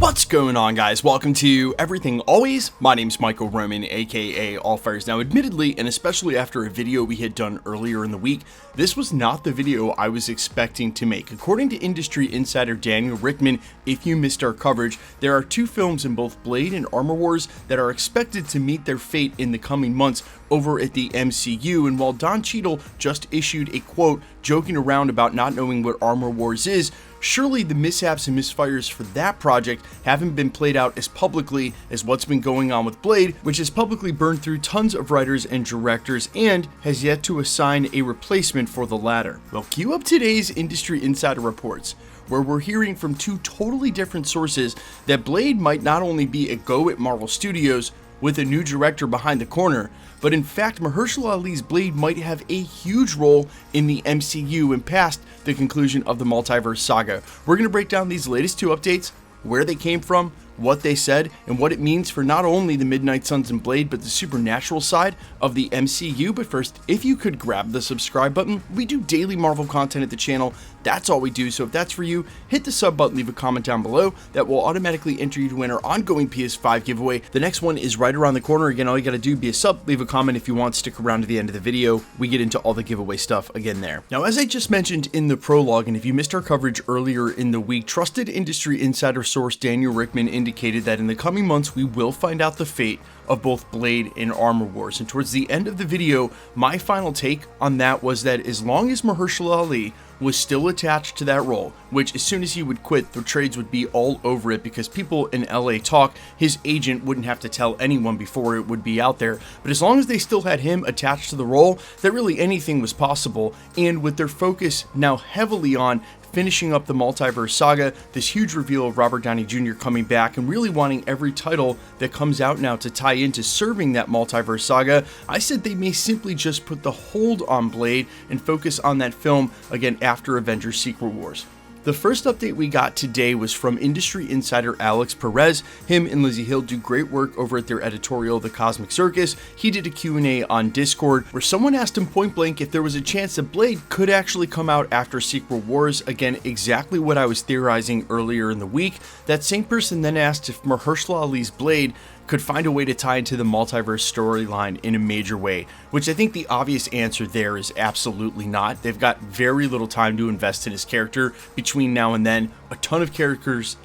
What's going on, guys? Welcome to Everything Always. My name's Michael Roman, aka Allfires. Now, admittedly, and especially after a video we had done earlier in the week, this was not the video I was expecting to make. According to industry insider Daniel Rickman, if you missed our coverage, there are two films in both Blade and Armor Wars that are expected to meet their fate in the coming months over at the MCU, and while Don Cheadle just issued a quote joking around about not knowing what Armor Wars is, surely the mishaps and misfires for that project haven't been played out as publicly as what's been going on with Blade, which has publicly burned through tons of writers and directors and has yet to assign a replacement for the latter. Well, cue up today's industry insider reports, where we're hearing from two totally different sources that Blade might not only be a go at Marvel Studios with a new director behind the corner, but in fact Mahershala Ali's Blade might have a huge role in the MCU and past the conclusion of the Multiverse saga. We're going to break down these latest two updates, where they came from, what they said, and what it means for not only the Midnight Suns and Blade, but the supernatural side of the MCU. But first, if you could grab the subscribe button, we do daily Marvel content at the channel. That's all we do, so if that's for you, hit the sub button, leave a comment down below. That will automatically enter you to win our ongoing PS5 giveaway. The next one is right around the corner. Again, all you gotta do, be a sub, leave a comment if you want, stick around to the end of the video. We get into all the giveaway stuff again there. Now, as I just mentioned in the prologue, and if you missed our coverage earlier in the week, trusted industry insider source Daniel Rickman indicated that in the coming months we will find out the fate of both Blade and Armor Wars. And towards the end of the video, my final take on that was that as long as Mahershala Ali was still attached to that role, which as soon as he would quit, the trades would be all over it because people in LA talk, his agent wouldn't have to tell anyone before it would be out there. But as long as they still had him attached to the role, that really anything was possible. And with their focus now heavily on finishing up the Multiverse saga, this huge reveal of Robert Downey Jr. coming back, and really wanting every title that comes out now to tie into serving that Multiverse saga, I said they may simply just put the hold on Blade and focus on that film again after Avengers Secret Wars. The first update we got today was from industry insider Alex Perez. Him and Lizzie Hill do great work over at their editorial, The Cosmic Circus. He did a Q&A on Discord where someone asked him point blank if there was a chance that Blade could actually come out after Secret Wars. Again, exactly what I was theorizing earlier in the week. That same person then asked if Mahershala Ali's Blade could find a way to tie into the Multiverse storyline in a major way, which I think the obvious answer there is absolutely not. They've got very little time to invest in his character between now and then, a ton of characters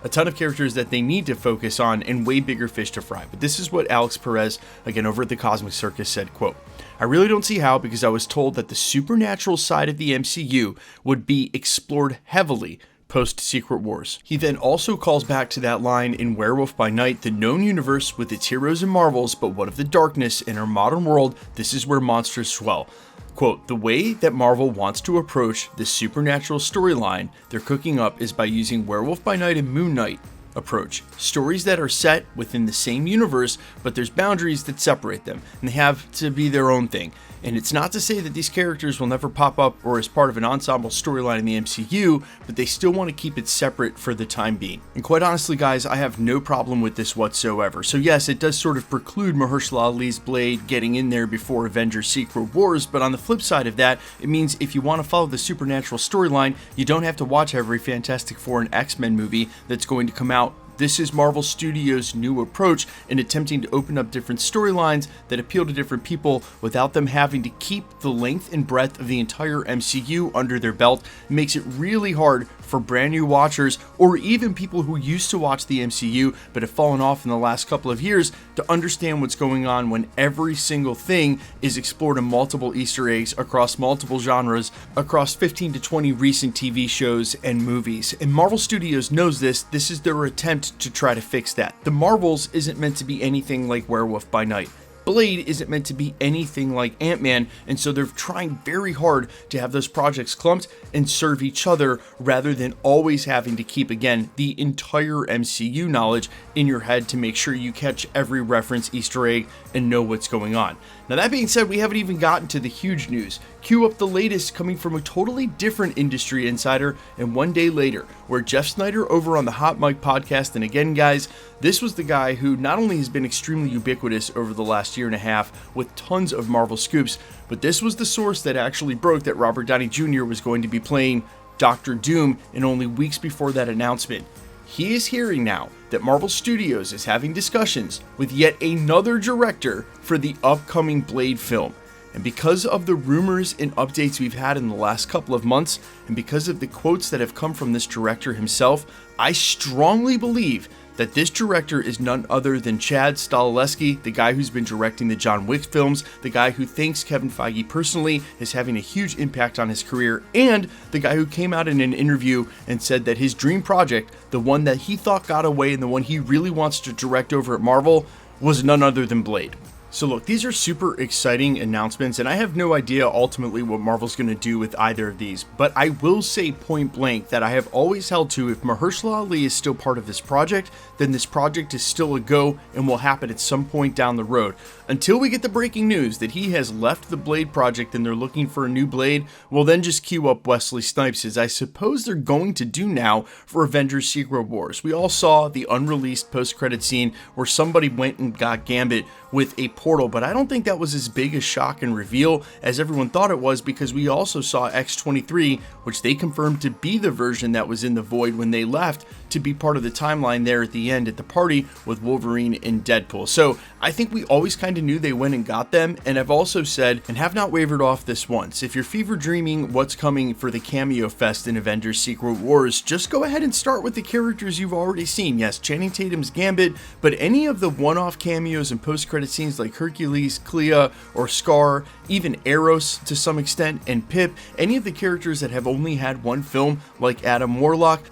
that they need to focus on, and way bigger fish to fry. But this is what Alex Perez, again over at the Cosmic Circus, said, quote, "I really don't see how, because I was told that the supernatural side of the MCU would be explored heavily post-Secret Wars." He then also calls back to that line in Werewolf by Night, "The known universe with its heroes and marvels, but what of the darkness in our modern world? This is where monsters swell." Quote, "The way that Marvel wants to approach this supernatural storyline they're cooking up is by using Werewolf by Night and Moon Knight approach. Stories that are set within the same universe, but there's boundaries that separate them, and they have to be their own thing. And it's not to say that these characters will never pop up or as part of an ensemble storyline in the MCU, but they still want to keep it separate for the time being." And quite honestly, guys, I have no problem with this whatsoever. So yes, it does sort of preclude Mahershala Ali's Blade getting in there before Avengers Secret Wars, but on the flip side of that, it means if you want to follow the supernatural storyline, you don't have to watch every Fantastic Four and X-Men movie that's going to come out. This is Marvel Studios' new approach in attempting to open up different storylines that appeal to different people without them having to keep the length and breadth of the entire MCU under their belt. It makes it really hard for brand new watchers, or even people who used to watch the MCU but have fallen off in the last couple of years, to understand what's going on when every single thing is explored in multiple Easter eggs across multiple genres, across 15 to 20 recent TV shows and movies. And Marvel Studios knows this. This is their attempt to try to fix that. The Marvels isn't meant to be anything like Werewolf by Night. Blade isn't meant to be anything like Ant-Man, and so they're trying very hard to have those projects clumped and serve each other rather than always having to keep, again, the entire MCU knowledge in your head to make sure you catch every reference, Easter egg, and know what's going on. Now, that being said, we haven't even gotten to the huge news. Cue up the latest coming from a totally different industry insider, and one day later, where Jeff Snyder over on the Hot Mic podcast, and again, guys, this was the guy who not only has been extremely ubiquitous over the last year and a half with tons of Marvel scoops, but this was the source that actually broke that Robert Downey Jr. was going to be playing Doctor Doom, and only weeks before that announcement, he is hearing now that Marvel Studios is having discussions with yet another director for the upcoming Blade film. And because of the rumors and updates we've had in the last couple of months, and because of the quotes that have come from this director himself, I strongly believe that this director is none other than Chad Stahelski, the guy who's been directing the John Wick films, the guy who thinks Kevin Feige personally is having a huge impact on his career, and the guy who came out in an interview and said that his dream project, the one that he thought got away and the one he really wants to direct over at Marvel, was none other than Blade. So look, these are super exciting announcements, and I have no idea ultimately what Marvel's going to do with either of these, but I will say point blank that I have always held to, if Mahershala Ali is still part of this project, then this project is still a go and will happen at some point down the road. Until we get the breaking news that he has left the Blade project and they're looking for a new Blade, we'll then just queue up Wesley Snipes, as I suppose they're going to do now for Avengers Secret Wars. We all saw the unreleased post-credit scene where somebody went and got Gambit with a portal, but I don't think that was as big a shock and reveal as everyone thought it was, because we also saw X-23, which they confirmed to be the version that was in the Void when they left, to be part of the timeline there at the end at the party with Wolverine and Deadpool. So I think we always kind of knew they went and got them, and I've also said, and have not wavered off this once, if you're fever dreaming what's coming for the Cameo Fest in Avengers Secret Wars, just go ahead and start with the characters you've already seen. Yes, Channing Tatum's Gambit, but any of the one-off cameos and post-credit scenes like Hercules, Clea, or Scar, even Eros to some extent, and Pip, any of the characters that have only had one film like Adam Warlock,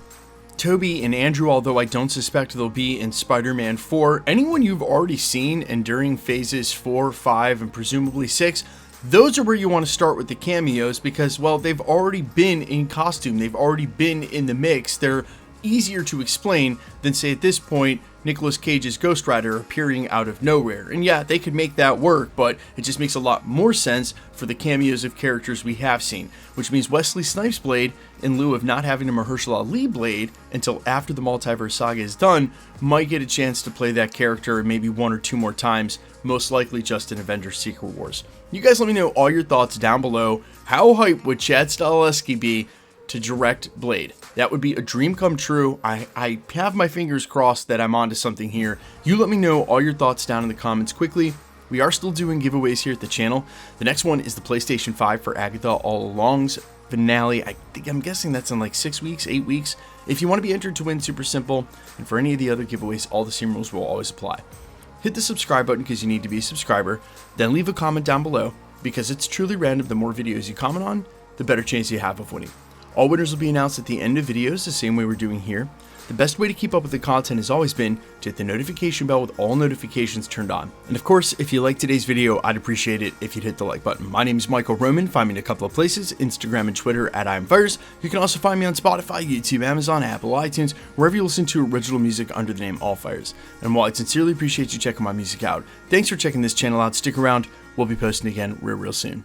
Toby and Andrew, although I don't suspect they'll be in Spider-Man 4, anyone you've already seen and during phases 4, 5, and presumably 6, those are where you want to start with the cameos because, well, they've already been in costume, they've already been in the mix, they're easier to explain than, say, at this point, Nicolas Cage's Ghost Rider appearing out of nowhere. And yeah, they could make that work, but it just makes a lot more sense for the cameos of characters we have seen, which means Wesley Snipes' Blade, in lieu of not having a Mahershala Ali Blade until after the Multiverse Saga is done, might get a chance to play that character maybe one or two more times, most likely just in Avengers Secret Wars. You guys let me know all your thoughts down below. How hyped would Chad Stahelski be to direct Blade? That would be a dream come true. I have my fingers crossed that I'm onto something here. You let me know all your thoughts down in the comments quickly. We are still doing giveaways here at the channel. The next one is the PlayStation 5 for Agatha All Along's finale. I'm guessing that's in like 6 weeks, 8 weeks. If you want to be entered to win, super simple. And for any of the other giveaways, all the same rules will always apply. Hit the subscribe button because you need to be a subscriber. Then leave a comment down below because it's truly random. The more videos you comment on, the better chance you have of winning. All winners will be announced at the end of videos, the same way we're doing here. The best way to keep up with the content has always been to hit the notification bell with all notifications turned on. And of course, if you liked today's video, I'd appreciate it if you'd hit the like button. My name is Michael Roman. Find me in a couple of places, Instagram and Twitter at Ironheart. You can also find me on Spotify, YouTube, Amazon, Apple, iTunes, wherever you listen to original music under the name Allfires. And while I sincerely appreciate you checking my music out, thanks for checking this channel out. Stick around. We'll be posting again real soon.